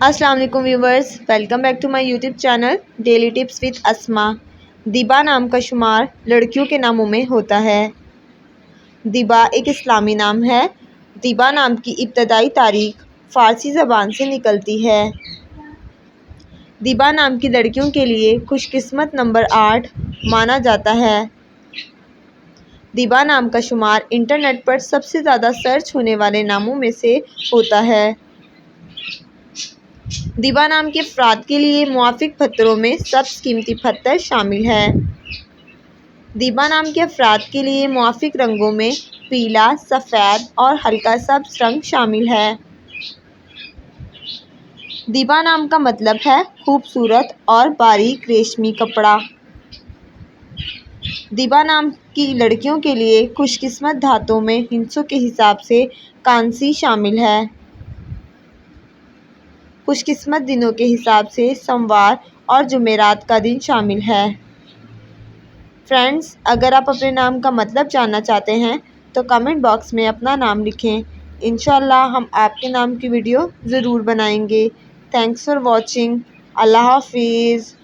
السلام علیکم viewers, welcome back to my YouTube channel daily tips with Asma. Deeba نام کا شمار لڑکیوں کے ناموں میں ہوتا ہے۔ دیبا ایک اسلامی نام ہے۔ دیبا نام کی ابتدائی تاریخ فارسی زبان سے نکلتی ہے۔ دیبا نام کی لڑکیوں کے لیے خوش قسمت نمبر 8 مانا جاتا ہے۔ دیبا نام کا شمار انٹرنیٹ پر سب سے زیادہ سرچ ہونے والے ناموں میں سے ہوتا ہے۔ دیبا نام کے افراد کے لیے موافق پتھروں میں سبز قیمتی پتھر شامل ہے۔ دیبا نام کے افراد کے لیے موافق رنگوں میں پیلا، سفید اور ہلکا سبز رنگ شامل ہے۔ دیبا نام کا مطلب ہے خوبصورت اور باریک ریشمی کپڑا۔ دیبا نام کی لڑکیوں کے لیے خوش قسمت دھاتوں میں ہندسوں کے حساب سے کانسی شامل ہے۔ خوش قسمت دنوں کے حساب سے سوموار اور جمعرات کا دن شامل ہے۔ فرینڈز، اگر آپ اپنے نام کا مطلب جاننا چاہتے ہیں تو کمنٹ باکس میں اپنا نام لکھیں۔ انشاءاللہ ہم آپ کے نام کی ویڈیو ضرور بنائیں گے۔ Thanks for watching. اللہ حافظ۔